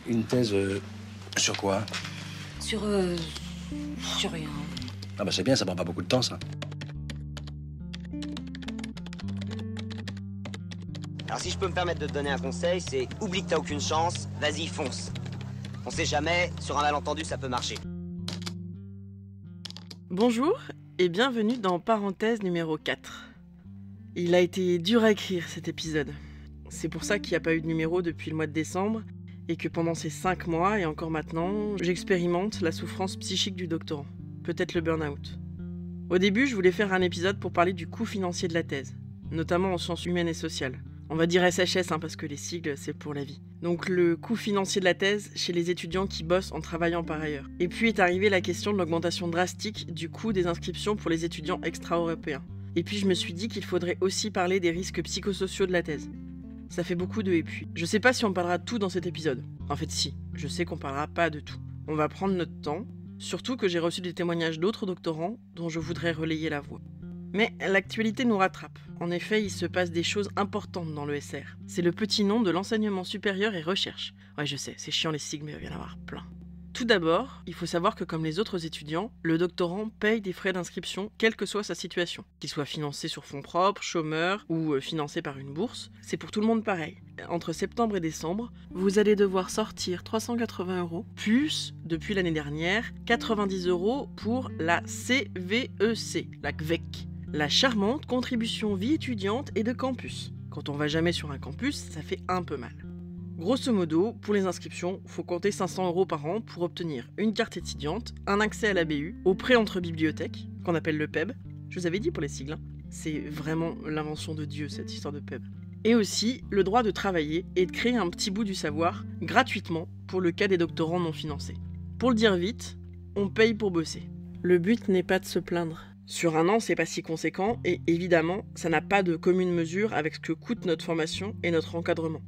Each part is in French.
Une thèse sur quoi? Sur rien. Ah bah c'est bien, ça prend pas beaucoup de temps, ça. Alors si je peux me permettre de te donner un conseil, c'est oublie que t'as aucune chance, vas-y fonce. On sait jamais, sur un malentendu ça peut marcher. Bonjour et bienvenue dans Parenthèse numéro 4. Il a été dur à écrire cet épisode. C'est pour ça qu'il n'y a pas eu de numéro depuis le mois de décembre et que pendant ces 5 mois et encore maintenant, j'expérimente la souffrance psychique du doctorant, peut-être le burn-out. Au début, je voulais faire un épisode pour parler du coût financier de la thèse, notamment en sciences humaines et sociales. On va dire SHS parce que les sigles, c'est pour la vie. Donc le coût financier de la thèse chez les étudiants qui bossent en travaillant par ailleurs. Et puis est arrivée la question de l'augmentation drastique du coût des inscriptions pour les étudiants extra-européens. Et puis je me suis dit qu'il faudrait aussi parler des risques psychosociaux de la thèse. Ça fait beaucoup de et puis. Je sais pas si on parlera de tout dans cet épisode. En fait si, je sais qu'on parlera pas de tout. On va prendre notre temps, surtout que j'ai reçu des témoignages d'autres doctorants dont je voudrais relayer la voix. Mais l'actualité nous rattrape. En effet, il se passe des choses importantes dans l'ESR. C'est le petit nom de l'enseignement supérieur et recherche. Ouais, je sais, c'est chiant les sigles, mais il va y en avoir plein. Tout d'abord, il faut savoir que comme les autres étudiants, le doctorant paye des frais d'inscription, quelle que soit sa situation. Qu'il soit financé sur fonds propres, chômeur ou financé par une bourse, c'est pour tout le monde pareil. Entre septembre et décembre, vous allez devoir sortir 380 €, plus, depuis l'année dernière, 90 € pour la CVEC, la CVEC. La charmante contribution vie étudiante et de campus. Quand on va jamais sur un campus, ça fait un peu mal. Grosso modo, pour les inscriptions, faut compter 500 € par an pour obtenir une carte étudiante, un accès à la BU, au prêt entre bibliothèques, qu'on appelle le PEB. Je vous avais dit pour les sigles, c'est vraiment l'invention de Dieu cette histoire de PEB. Et aussi le droit de travailler et de créer un petit bout du savoir gratuitement pour le cas des doctorants non financés. Pour le dire vite, on paye pour bosser. Le but n'est pas de se plaindre. Sur un an, c'est pas si conséquent et évidemment, ça n'a pas de commune mesure avec ce que coûte notre formation et notre encadrement.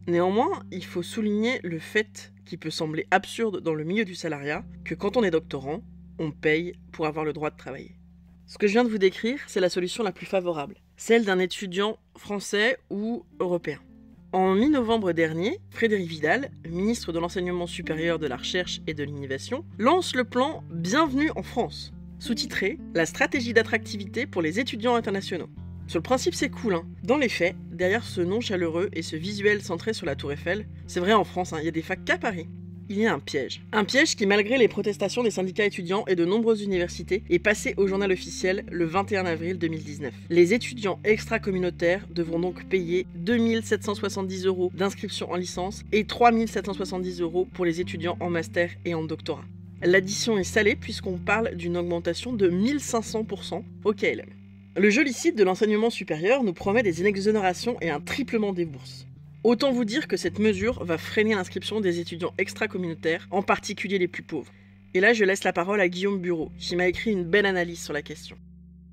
Néanmoins, il faut souligner le fait, qui peut sembler absurde dans le milieu du salariat, que quand on est doctorant, on paye pour avoir le droit de travailler. Ce que je viens de vous décrire, c'est la solution la plus favorable, celle d'un étudiant français ou européen. En mi-novembre dernier, Frédérique Vidal, ministre de l'Enseignement supérieur, de la Recherche et de l'Innovation, lance le plan « Bienvenue en France », sous-titré « La stratégie d'attractivité pour les étudiants internationaux ». Sur le principe, c'est cool, Dans les faits, derrière ce nom chaleureux et ce visuel centré sur la Tour Eiffel, c'est vrai en France, il y a des facs qu'à Paris. Il y a un piège. Un piège qui, malgré les protestations des syndicats étudiants et de nombreuses universités, est passé au journal officiel le 21 avril 2019. Les étudiants extra-communautaires devront donc payer 2 770 € d'inscription en licence et 3 770 € pour les étudiants en master et en doctorat. L'addition est salée puisqu'on parle d'une augmentation de 1500% au KLM. Le joli site de l'enseignement supérieur nous promet des exonérations et un triplement des bourses. Autant vous dire que cette mesure va freiner l'inscription des étudiants extra-communautaires, en particulier les plus pauvres. Et là, je laisse la parole à Guillaume Bureau, qui m'a écrit une belle analyse sur la question.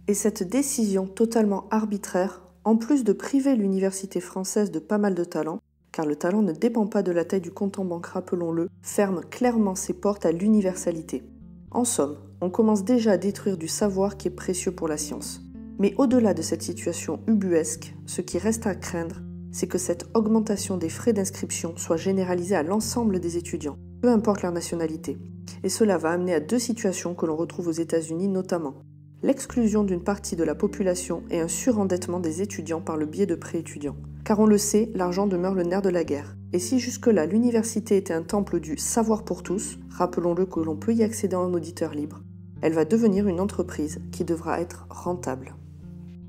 Et cette décision totalement arbitraire, en plus de priver l'université française de pas mal de talents, car le talent ne dépend pas de la taille du compte en banque, rappelons-le, ferme clairement ses portes à l'universalité. En somme, on commence déjà à détruire du savoir qui est précieux pour la science. Mais au-delà de cette situation ubuesque, ce qui reste à craindre, c'est que cette augmentation des frais d'inscription soit généralisée à l'ensemble des étudiants, peu importe leur nationalité. Et cela va amener à 2 situations que l'on retrouve aux États-Unis notamment. L'exclusion d'une partie de la population et un surendettement des étudiants par le biais de prêts étudiants. Car on le sait, l'argent demeure le nerf de la guerre. Et si jusque-là l'université était un temple du savoir pour tous, rappelons-le que l'on peut y accéder en auditeur libre, elle va devenir une entreprise qui devra être rentable.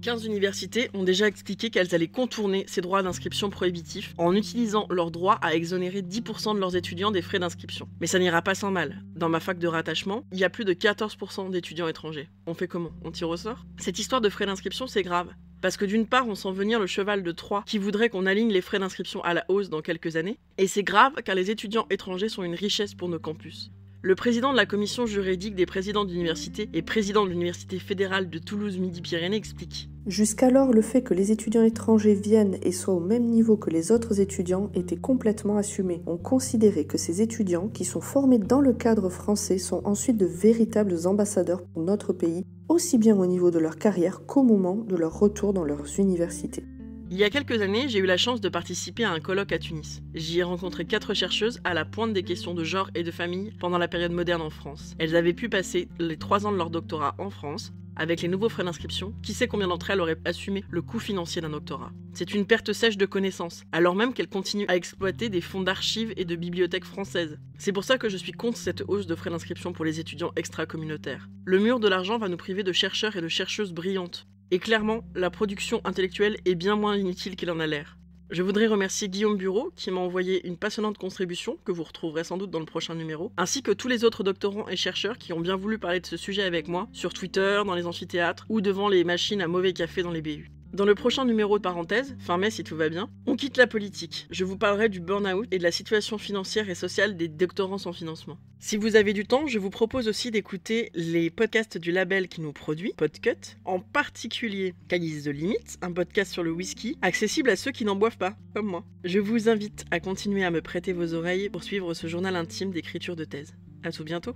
15 universités ont déjà expliqué qu'elles allaient contourner ces droits d'inscription prohibitifs en utilisant leur droit à exonérer 10% de leurs étudiants des frais d'inscription. Mais ça n'ira pas sans mal. Dans ma fac de rattachement, il y a plus de 14% d'étudiants étrangers. On fait comment? On tire au sort? Cette histoire de frais d'inscription, c'est grave. Parce que d'une part, on sent venir le cheval de Troie qui voudrait qu'on aligne les frais d'inscription à la hausse dans quelques années. Et c'est grave car les étudiants étrangers sont une richesse pour nos campus. Le président de la commission juridique des présidents d'université et président de l'université fédérale de Toulouse-Midi-Pyrénées explique. Jusqu'alors, le fait que les étudiants étrangers viennent et soient au même niveau que les autres étudiants était complètement assumé. On considérait que ces étudiants, qui sont formés dans le cadre français, sont ensuite de véritables ambassadeurs pour notre pays, aussi bien au niveau de leur carrière qu'au moment de leur retour dans leurs universités. Il y a quelques années, j'ai eu la chance de participer à un colloque à Tunis. J'y ai rencontré 4 chercheuses à la pointe des questions de genre et de famille pendant la période moderne en France. Elles avaient pu passer les 3 ans de leur doctorat en France. Avec les nouveaux frais d'inscription, qui sait combien d'entre elles auraient assumé le coût financier d'un doctorat. C'est une perte sèche de connaissances, alors même qu'elles continuent à exploiter des fonds d'archives et de bibliothèques françaises. C'est pour ça que je suis contre cette hausse de frais d'inscription pour les étudiants extra-communautaires. Le mur de l'argent va nous priver de chercheurs et de chercheuses brillantes. Et clairement, la production intellectuelle est bien moins inutile qu'il en a l'air. Je voudrais remercier Guillaume Bureau qui m'a envoyé une passionnante contribution que vous retrouverez sans doute dans le prochain numéro, ainsi que tous les autres doctorants et chercheurs qui ont bien voulu parler de ce sujet avec moi, sur Twitter, dans les amphithéâtres ou devant les machines à mauvais café dans les BU. Dans le prochain numéro de parenthèse, fin mai si tout va bien, on quitte la politique. Je vous parlerai du burn-out et de la situation financière et sociale des doctorants sans financement. Si vous avez du temps, je vous propose aussi d'écouter les podcasts du label qui nous produit, Podcut, en particulier Calice de Limite, un podcast sur le whisky, accessible à ceux qui n'en boivent pas, comme moi. Je vous invite à continuer à me prêter vos oreilles pour suivre ce journal intime d'écriture de thèse. À tout bientôt.